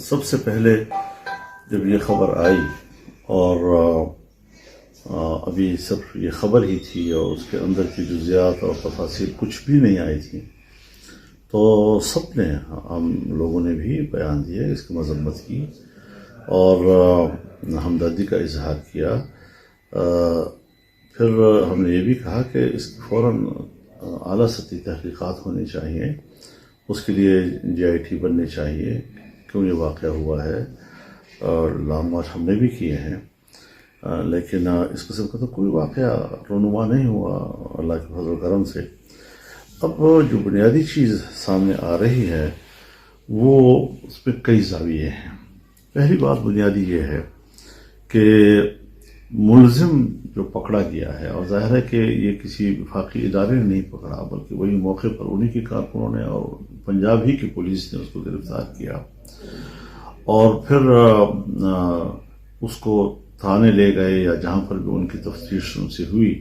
سب سے پہلے جب یہ خبر آئی اور ابھی صرف یہ خبر ہی تھی اور اس کے اندر کی جزیات اور تفاصیل کچھ بھی نہیں آئی تھی، تو سب نے، ہم لوگوں نے بھی بیان دیا، اس کی مذمت کی اور ہمدردی کا اظہار کیا۔ پھر ہم نے یہ بھی کہا کہ اس کی فوراً اعلیٰ سطحی تحقیقات ہونی چاہیے، اس کے لیے JIT بننی چاہیے، کیوں یہ واقعہ ہوا ہے، اور لانگ مارچ ہم نے بھی کیے ہیں، لیکن اس قسم کا تو کوئی واقعہ رونما نہیں ہوا اللہ کے فضل و کرم سے۔ اب جو بنیادی چیز سامنے آ رہی ہے وہ اس پہ کئی زاویے ہیں۔ پہلی بات بنیادی یہ ہے کہ ملزم جو پکڑا گیا ہے، اور ظاہر ہے کہ یہ کسی وفاقی ادارے نے نہیں پکڑا، بلکہ وہی موقع پر انہی کی کارکنوں نے اور پنجاب ہی کی پولیس نے اس کو گرفتار کیا، اور پھر اس کو تھانے لے گئے یا جہاں پر بھی ان کی تفتیش ان سے ہوئی،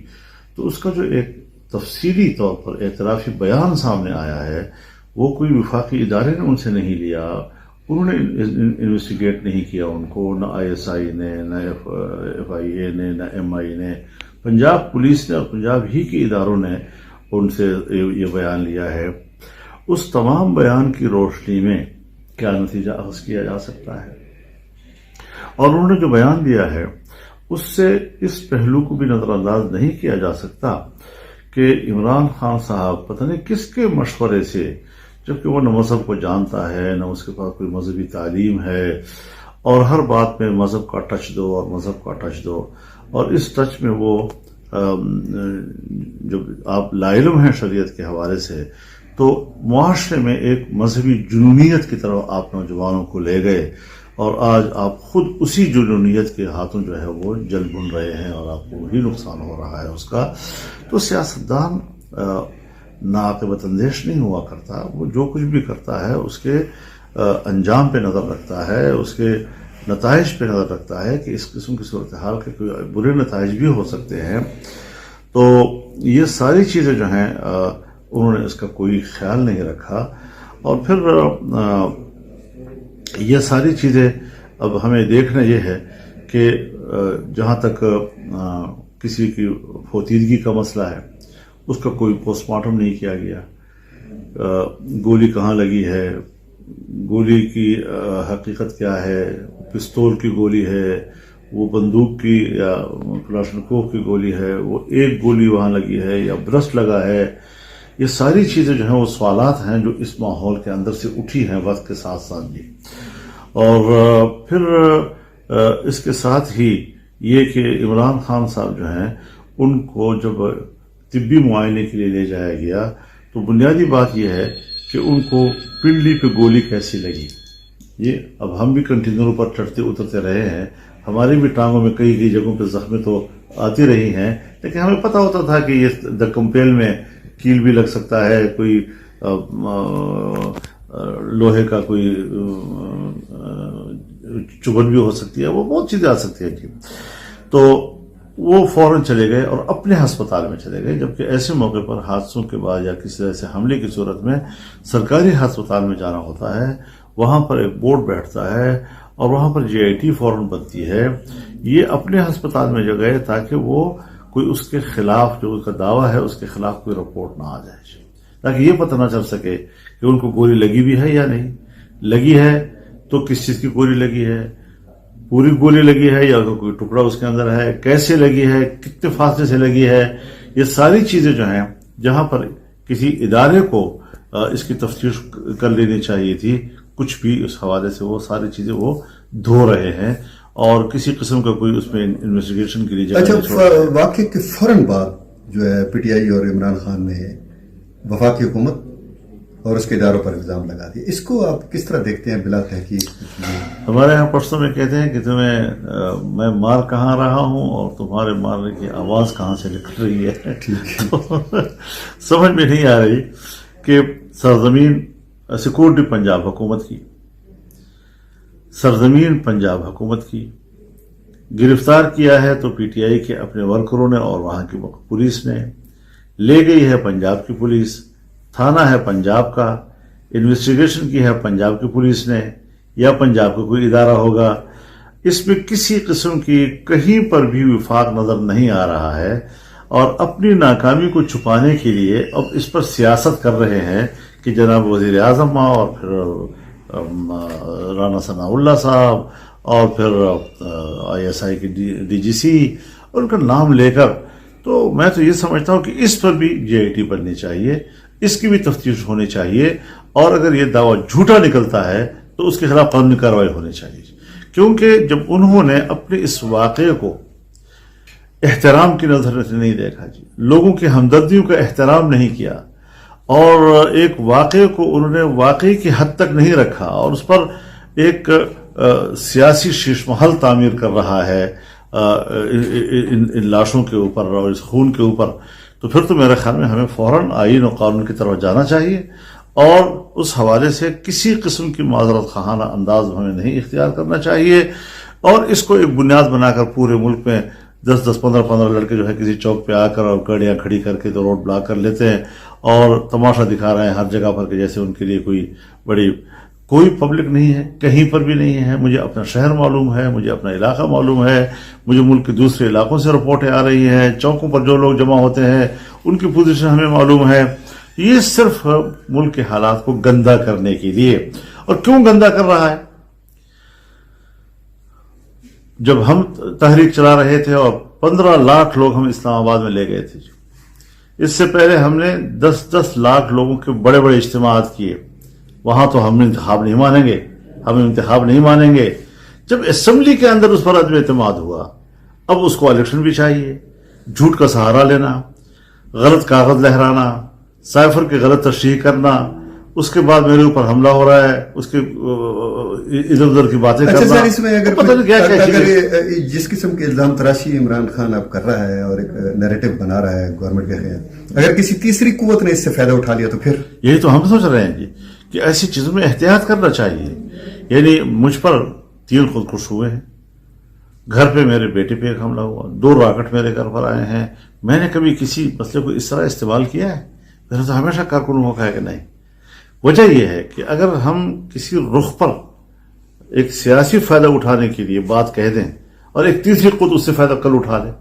تو اس کا جو ایک تفصیلی طور پر اعترافی بیان سامنے آیا ہے، وہ کوئی وفاقی ادارے نے ان سے نہیں لیا، انہوں نے انویسٹیگیٹ نہیں کیا ان کو، نہ ISI نے، نہ FIA نے، نہ MI نے، پنجاب پولیس نے اور پنجاب ہی کے اداروں نے ان سے یہ بیان لیا ہے۔ اس تمام بیان کی روشنی میں کیا نتیجہ اخذ کیا جا سکتا ہے، اور انہوں نے جو بیان دیا ہے اس سے اس پہلو کو بھی نظر انداز نہیں کیا جا سکتا کہ عمران خان صاحب پتہ نہیں کس کے مشورے سے، جبکہ وہ نہ مذہب کو جانتا ہے، نہ اس کے پاس کوئی مذہبی تعلیم ہے، اور ہر بات میں مذہب کا ٹچ دو اور مذہب کا ٹچ دو، اور اس ٹچ میں وہ جب آپ لاعلم ہیں شریعت کے حوالے سے، تو معاشرے میں ایک مذہبی جنونیت کی طرف آپ نوجوانوں کو لے گئے، اور آج آپ خود اسی جنونیت کے ہاتھوں جو ہے وہ جل بن رہے ہیں، اور آپ کو وہی نقصان ہو رہا ہے اس کا۔ تو سیاستدان ناعاقبت اندیش نہیں ہوا کرتا، وہ جو کچھ بھی کرتا ہے اس کے انجام پہ نظر رکھتا ہے، اس کے نتائج پہ نظر رکھتا ہے کہ اس قسم کی صورتحال کے کوئی برے نتائج بھی ہو سکتے ہیں۔ تو یہ ساری چیزیں جو ہیں انہوں نے اس کا کوئی خیال نہیں رکھا، اور پھر یہ ساری چیزیں اب ہمیں دیکھنا یہ ہے کہ جہاں تک کسی کی فوتیدگی کا مسئلہ ہے، اس کا کوئی پوسٹ مارٹم نہیں کیا گیا، گولی کہاں لگی ہے، گولی کی حقیقت کیا ہے، پستول کی گولی ہے، وہ بندوق کی یا کلاشنکوف کی گولی ہے، وہ ایک گولی وہاں لگی ہے یا برسٹ لگا ہے، یہ ساری چیزیں جو ہیں وہ سوالات ہیں جو اس ماحول کے اندر سے اٹھی ہیں وقت کے ساتھ ساتھ بھی۔ اور پھر اس کے ساتھ ہی یہ کہ عمران خان صاحب جو ہیں ان کو جب طبی معائنے کے لیے لے جایا گیا تو بنیادی بات یہ ہے کہ ان کو پنڈلی پہ گولی کیسی لگی۔ یہ اب ہم بھی کنٹینر پر چڑھتے اترتے رہے ہیں، ہماری بھی ٹانگوں میں کئی جگہوں پہ زخمیں تو آتی رہی ہیں، لیکن ہمیں پتہ ہوتا تھا کہ یہ دکمپیل میں کیل بھی لگ سکتا ہے، کوئی لوہے کا کوئی چبھن بھی ہو سکتی ہے، وہ بہت چیزیں آ سکتی ہیں۔ تو وہ فوراً چلے گئے اور اپنے ہسپتال میں چلے گئے، جبکہ ایسے موقع پر حادثوں کے بعد یا کسی طرح سے حملے کی صورت میں سرکاری ہسپتال میں جانا ہوتا ہے، وہاں پر ایک بورڈ بیٹھتا ہے اور وہاں پر JIT فوراً بنتی ہے۔ یہ اپنے ہسپتال میں جو گئے تاکہ وہ کوئی اس کے خلاف جو اس کا دعویٰ ہے اس کے خلاف کوئی رپورٹ نہ آ جائے، تاکہ یہ پتہ نہ چل سکے کہ ان کو گولی لگی بھی ہے یا نہیں لگی ہے، تو کس چیز کی گولی لگی ہے، پوری گولی لگی ہے یا کوئی ٹکڑا اس کے اندر ہے، کیسے لگی ہے، کتنے فاصلے سے لگی ہے۔ یہ ساری چیزیں جو ہیں جہاں پر کسی ادارے کو اس کی تفتیش کر لینی چاہیے تھی، کچھ بھی اس حوالے سے وہ ساری چیزیں وہ دھو رہے ہیں، اور کسی قسم کا کوئی اس میں انویسٹیگیشن کے لیے جگہ نہیں چھوڑ رہے۔ واقعے کے فوراً بعد جو ہے PTI اور عمران خان نے وفاقی حکومت اور اس کے اداروں پر الزام لگا دیا، اس کو آپ کس طرح دیکھتے ہیں بلا تحقیق؟ ہمارے یہاں پرسوں میں کہتے ہیں کہ میں مار کہاں رہا ہوں اور تمہارے مارنے کی آواز کہاں سے نکل رہی ہے۔ سمجھ میں نہیں آ رہی کہ سرزمین سیکورٹی پنجاب حکومت کی، سرزمین پنجاب حکومت کی، گرفتار کیا ہے تو PTI کے اپنے ورکروں نے اور وہاں کی پولیس نے، لے گئی ہے پنجاب کی پولیس، تھانہ ہے پنجاب کا، انویسٹیگیشن کی ہے پنجاب کی پولیس نے یا پنجاب کا کوئی ادارہ ہوگا، اس میں کسی قسم کی کہیں پر بھی وفاق نظر نہیں آ رہا ہے، اور اپنی ناکامی کو چھپانے کے لیے اب اس پر سیاست کر رہے ہیں کہ جناب وزیر اعظم اور پھر رانا ثناء اللہ صاحب اور پھر ISI کی DGC ان کا نام لے کر، تو میں تو یہ سمجھتا ہوں کہ اس پر بھی GIT بننی چاہیے، اس کی بھی تفتیش ہونی چاہیے، اور اگر یہ دعویٰ جھوٹا نکلتا ہے تو اس کے خلاف قانونی کارروائی ہونی چاہیے، کیونکہ جب انہوں نے اپنے اس واقعے کو احترام کی نظر سے نہیں دیکھا جی، لوگوں کی ہمدردیوں کا احترام نہیں کیا، اور ایک واقعے کو انہوں نے واقعی کی حد تک نہیں رکھا، اور اس پر ایک سیاسی شیش محل تعمیر کر رہا ہے ان لاشوں کے اوپر اور اس خون کے اوپر، تو پھر تو میرے خیال میں ہمیں فوراً آئین و قانون کی طرف جانا چاہیے، اور اس حوالے سے کسی قسم کی معذرت خواہانہ انداز ہمیں نہیں اختیار کرنا چاہیے، اور اس کو ایک بنیاد بنا کر پورے ملک میں 10-10 15-15 لڑکے جو ہے کسی چوک پہ آ کر اور گاڑیاں کھڑی کر کے تو روڈ بلاک کر لیتے ہیں اور تماشا دکھا رہے ہیں ہر جگہ پر کہ جیسے ان کے لیے کوئی پبلک نہیں ہے، کہیں پر بھی نہیں ہے۔ مجھے اپنا شہر معلوم ہے، مجھے اپنا علاقہ معلوم ہے، مجھے ملک کے دوسرے علاقوں سے رپورٹیں آ رہی ہیں، چوکوں پر جو لوگ جمع ہوتے ہیں ان کی پوزیشن ہمیں معلوم ہے۔ یہ صرف ملک کے حالات کو گندا کرنے کے لیے، اور کیوں گندا کر رہا ہے؟ جب ہم تحریک چلا رہے تھے اور 15 لاکھ لوگ ہم اسلام آباد میں لے گئے تھے، اس سے پہلے ہم نے 10-10 لاکھ لوگوں کے بڑے بڑے اجتماعات کیے، وہاں تو ہم انتخاب نہیں مانیں گے۔ جب اسمبلی کے اندر اس پر عدم اعتماد ہوا، اب اس کو الیکشن بھی چاہیے، جھوٹ کا سہارا لینا، غلط کاغذ لہرانا، سائفر کی غلط تشریح کرنا، اس کے بعد میرے اوپر حملہ ہو رہا ہے، اس کے ادھر ادھر کی باتیں کرنا۔ اچھا سر، اس میں اگر جس قسم کے الزام تراشی عمران خان اب کر رہا ہے اور ایک نیریٹو بنا رہا ہے گورنمنٹ کے خلاف، اگر کسی تیسری قوت نے اس سے فائدہ اٹھا لیا تو پھر؟ یہی تو ہم سوچ رہے ہیں جی کہ ایسی چیزوں میں احتیاط کرنا چاہیے۔ یعنی مجھ پر 3 خودکش ہوئے ہیں، گھر پہ میرے بیٹے پہ ایک حملہ ہوا، 2 راکٹ میرے گھر پر آئے ہیں۔ میں نے کبھی کسی مسئلے کو اس طرح استعمال کیا ہے؟ میں نے تو ہمیشہ کارکنوں کو کہا کہ نہیں۔ وجہ یہ ہے کہ اگر ہم کسی رخ پر ایک سیاسی فائدہ اٹھانے کے لیے بات کہہ دیں اور ایک تیسری قوت اس سے فائدہ کل اٹھا لے،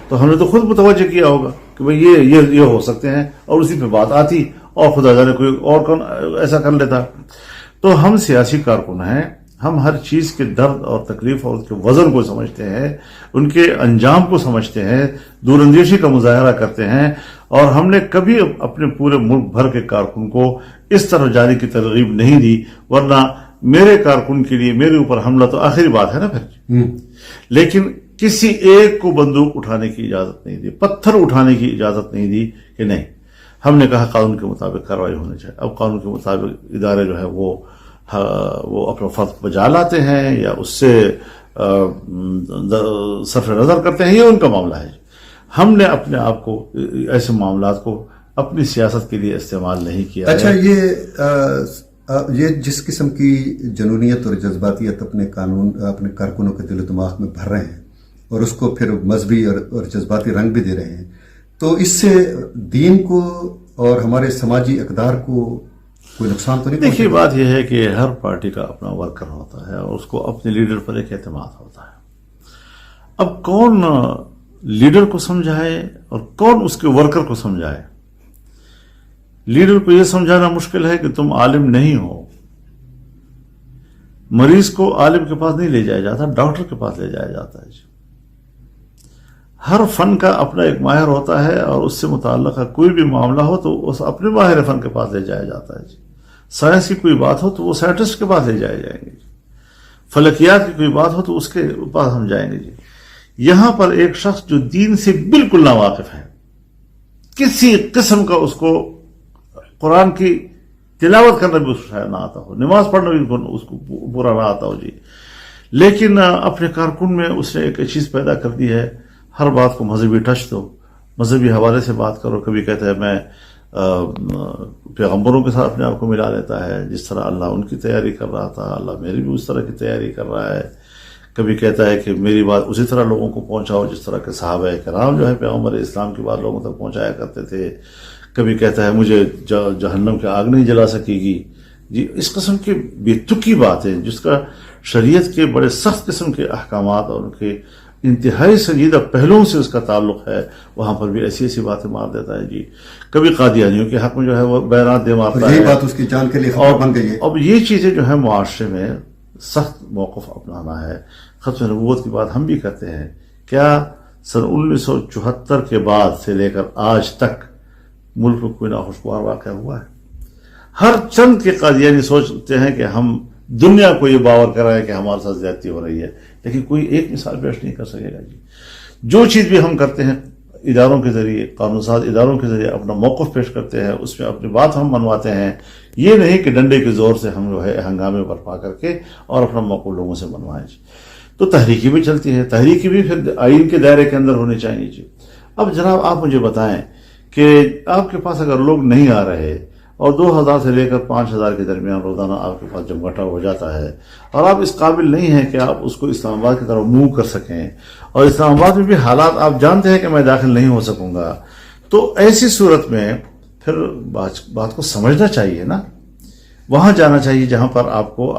تو ہم نے تو خود متوجہ کیا ہوگا کہ بھئی یہ ہو سکتے ہیں، اور اسی پہ بات آتی اور خدا جانے کوئی اور کون ایسا کر لیتا۔ تو ہم سیاسی کارکن ہیں، ہم ہر چیز کے درد اور تکلیف اور اس کے وزن کو سمجھتے ہیں، ان کے انجام کو سمجھتے ہیں، دور اندیشی کا مظاہرہ کرتے ہیں، اور ہم نے کبھی اپنے پورے ملک بھر کے کارکن کو اس طرح جانے کی ترغیب نہیں دی، ورنہ میرے کارکن کے لیے میرے اوپر حملہ تو آخری بات ہے نا پھر۔ لیکن کسی ایک کو بندوق اٹھانے کی اجازت نہیں دی، پتھر اٹھانے کی اجازت نہیں دی کہ نہیں۔ ہم نے کہا قانون کے مطابق کارروائی ہونی چاہیے۔ اب قانون کے مطابق ادارے جو ہے وہ اپنا فرض بجا لاتے ہیں یا اس سے صرف نظر کرتے ہیں، یہ ان کا معاملہ ہے۔ ہم نے اپنے آپ کو ایسے معاملات کو اپنی سیاست کے لیے استعمال نہیں کیا۔ اچھا، یہ جس قسم کی جنونیت اور جذباتیت اپنے کارکنوں کے دل و دماغ میں بھر رہے ہیں اور اس کو پھر مذہبی اور جذباتی رنگ بھی دے رہے ہیں، تو اس سے دین کو اور ہمارے سماجی اقدار کو کوئی نقصان تو نہیں؟ دیکھیے، بات یہ ہے کہ ہر پارٹی کا اپنا ورکر ہوتا ہے اور اس کو اپنے لیڈر پر ایک اعتماد ہوتا ہے۔ اب کون لیڈر کو سمجھائے اور کون اس کے ورکر کو سمجھائے؟ لیڈر کو یہ سمجھانا مشکل ہے کہ تم عالم نہیں ہو۔ مریض کو عالم کے پاس نہیں لے جایا جاتا، ڈاکٹر کے پاس لے جایا جاتا ہے۔ ہر فن کا اپنا ایک ماہر ہوتا ہے، اور اس سے متعلق کوئی بھی معاملہ ہو تو اس اپنے ماہر فن کے پاس لے جایا جاتا ہے۔ سائنس کی کوئی بات ہو تو وہ سائنٹسٹ کے پاس لے جائے جائیں گے۔ فلکیات کی کوئی بات ہو تو اس کے پاس ہم جائیں گے۔ یہاں پر ایک شخص جو دین سے بالکل ناواقف ہے، کسی قسم کا اس کو قرآن کی تلاوت کرنا بھی اس کو شاید نہ آتا ہو، نماز پڑھنا بھی اس کو پورا نہ آتا ہو لیکن اپنے کارکن میں اس نے ایک چیز پیدا کر دی ہے، ہر بات کو مذہبی ٹچ دو، مذہبی حوالے سے بات کرو۔ کبھی کہتا ہے میں پیغمبروں کے ساتھ اپنے آپ کو ملا لیتا ہے، جس طرح اللہ ان کی تیاری کر رہا تھا، اللہ میری بھی اس طرح کی تیاری کر رہا ہے۔ کبھی کہتا ہے کہ میری بات اسی طرح لوگوں کو پہنچاؤ جس طرح کے صحابہ کرام جو ہے پیغمبر اسلام کی بات لوگوں تک پہنچایا کرتے تھے۔ کبھی کہتا ہے مجھے جہنم کی آگ نہیں جلا سکے گی، جی اس قسم کی بے تکی باتیں جس کا شریعت کے بڑے سخت قسم کے احکامات اور ان کے انتہائی سنجیدہ پہلوؤں سے اس کا تعلق ہے، وہاں پر بھی ایسی ایسی باتیں مار دیتا ہے جی. کبھی قادیانیوں کے حق میں جو ہے وہ بیانات دے مارتا ہے، یہی بات اس کی جان کے لیے خطرہ بن گئی ہے. اب یہ چیزیں جو ہے معاشرے میں سخت موقف اپنانا ہے. ختم نبوت کی بات ہم بھی کرتے ہیں. کیا سن 1974 کے بعد سے لے کر آج تک ملک میں کوئی ناخوشگوار واقعہ ہوا ہے؟ ہر چند کے قادیانی سوچتے ہیں کہ ہم دنیا کو یہ باور کرائیں کہ ہمارے ساتھ زیادتی ہو رہی ہے، لیکن کوئی ایک مثال پیش نہیں کر سکے گا جی. جو چیز بھی ہم کرتے ہیں اداروں کے ذریعے، قانون ساز اداروں کے ذریعے اپنا موقف پیش کرتے ہیں، اس میں اپنی بات ہم منواتے ہیں. یہ نہیں کہ ڈنڈے کے زور سے ہم جو ہے ہنگامے برپا کر کے اور اپنا موقف لوگوں سے منوائیں جی. تو تحریکی بھی چلتی ہے، تحریکی بھی پھر آئین کے دائرے کے اندر ہونی چاہیے جی. اب جناب آپ مجھے بتائیں کہ آپ کے پاس اگر لوگ نہیں آ رہے اور 2000 سے لے کر 5000 کے درمیان روزانہ آپ کے پاس جمگٹا ہو جاتا ہے اور آپ اس قابل نہیں ہیں کہ آپ اس کو اسلام آباد کی طرف موو کر سکیں، اور اسلام آباد میں بھی حالات آپ جانتے ہیں کہ میں داخل نہیں ہو سکوں گا، تو ایسی صورت میں پھر بات کو سمجھنا چاہیے نا. وہاں جانا چاہیے جہاں پر آپ کو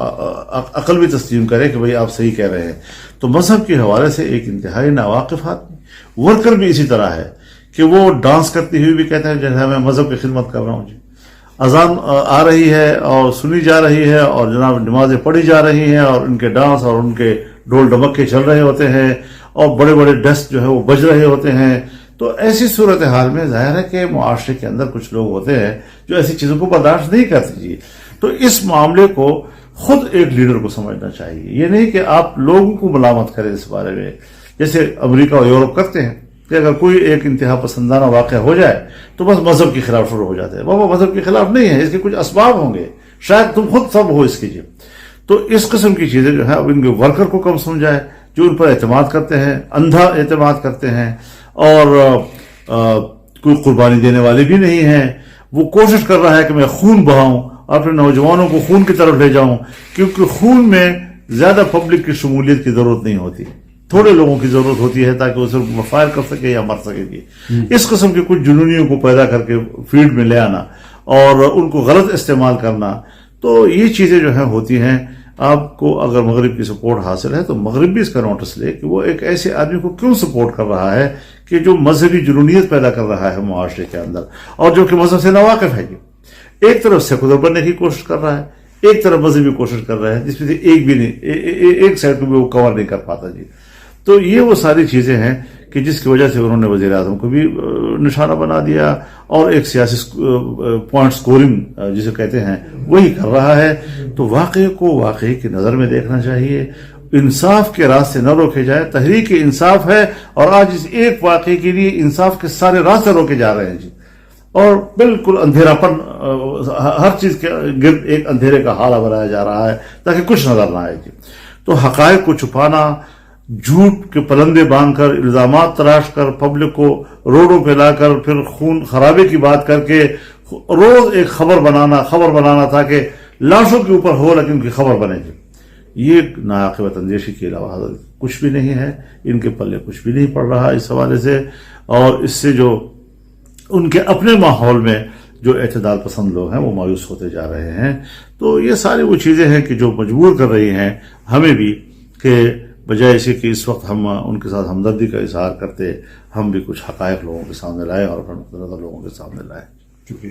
عقل بھی تسلیم کرے کہ بھئی آپ صحیح کہہ رہے ہیں. تو مذہب کے حوالے سے ایک انتہائی ناواقف آدمی، ورکر بھی اسی طرح ہے کہ وہ ڈانس کرتی ہوئی بھی کہتے ہیں جیسے میں مذہب کی خدمت کر رہا ہوں جی. اذان آ رہی ہے اور سنی جا رہی ہے اور جناب نمازیں پڑھی جا رہی ہیں اور ان کے ڈانس اور ان کے ڈھول ڈمکے چل رہے ہوتے ہیں اور بڑے بڑے ڈسک جو ہے وہ بج رہے ہوتے ہیں. تو ایسی صورتحال میں ظاہر ہے کہ معاشرے کے اندر کچھ لوگ ہوتے ہیں جو ایسی چیزوں کو برداشت نہیں کرتے جی. تو اس معاملے کو خود ایک لیڈر کو سمجھنا چاہیے. یہ نہیں کہ آپ لوگوں کو ملامت کریں اس بارے میں، جیسے امریکہ اور یورپ کرتے ہیں کہ اگر کوئی ایک انتہا پسندانہ واقعہ ہو جائے تو بس مذہب کے خلاف شروع ہو جاتے ہیں. بابا مذہب کے خلاف نہیں ہے، اس کے کچھ اسباب ہوں گے، شاید تم خود سب ہو اس کی جی. تو اس قسم کی چیزیں جو ہے اب ان کے ورکر کو کم سمجھائے جو ان پر اعتماد کرتے ہیں، اندھا اعتماد کرتے ہیں اور کوئی قربانی دینے والے بھی نہیں ہیں. وہ کوشش کر رہا ہے کہ میں خون بہاؤں اور اپنے نوجوانوں کو خون کی طرف لے جاؤں، کیونکہ خون میں زیادہ پبلک کی شمولیت کی ضرورت نہیں ہوتی، تھوڑے لوگوں کی ضرورت ہوتی ہے تاکہ وہ صرف فائر کر سکے یا مر سکے گی. اس قسم کے کچھ جنونیوں کو پیدا کر کے فیلڈ میں لے آنا اور ان کو غلط استعمال کرنا، تو یہ چیزیں جو ہیں ہوتی ہیں. آپ کو اگر مغرب کی سپورٹ حاصل ہے تو مغرب بھی اس کا نوٹس لے کہ وہ ایک ایسے آدمی کو کیوں سپورٹ کر رہا ہے کہ جو مذہبی جنونیت پیدا کر رہا ہے معاشرے کے اندر اور جو کہ مذہب سے ناواقف ہے. ایک طرف سیکولر بننے کی کوشش کر رہا ہے، ایک طرف مذہبی کوشش کر رہا ہے، جس میں سے ایک بھی نہیں، ایک سائڈ کو بھی وہ کور نہیں کر پاتا جی. تو یہ وہ ساری چیزیں ہیں کہ جس کی وجہ سے انہوں نے وزیر اعظم کو بھی نشانہ بنا دیا اور ایک سیاسی پوائنٹ سکورنگ جسے کہتے ہیں وہی کر رہا ہے. تو واقعے کو واقعے کی نظر میں دیکھنا چاہیے، انصاف کے راستے نہ روکے جائے. تحریک انصاف ہے اور آج اس ایک واقعے کے لیے انصاف کے سارے راستے روکے جا رہے ہیں جی، اور بالکل اندھیرا پن ہر چیز کے گرد ایک اندھیرے کا حالہ بنایا جا رہا ہے تاکہ کچھ نظر نہ آئے جی. تو حقائق کو چھپانا، جھوٹ کے پلندے باندھ کر، الزامات تراش کر، پبلک کو روڈوں پہ لا کر پھر خون خرابے کی بات کر کے روز ایک خبر بنانا تاکہ لاشوں کے اوپر ہو لیکن ان کی خبر بنے گی، یہ ناعاقبت اندیشی کے علاوہ کچھ بھی نہیں ہے. ان کے پلے کچھ بھی نہیں پڑ رہا اس حوالے سے، اور اس سے جو ان کے اپنے ماحول میں جو اعتدال پسند لوگ ہیں وہ مایوس ہوتے جا رہے ہیں. تو یہ ساری وہ چیزیں ہیں کہ جو مجبور کر رہی ہیں ہمیں بھی کہ بجائے اسی کہ اس وقت ہم ان کے ساتھ ہمدردی کا اظہار کرتے، ہم بھی کچھ حقائق لوگوں کے سامنے لائیں اور اپنا نقطہ نظر لوگوں کے سامنے لائیں. شکریہ.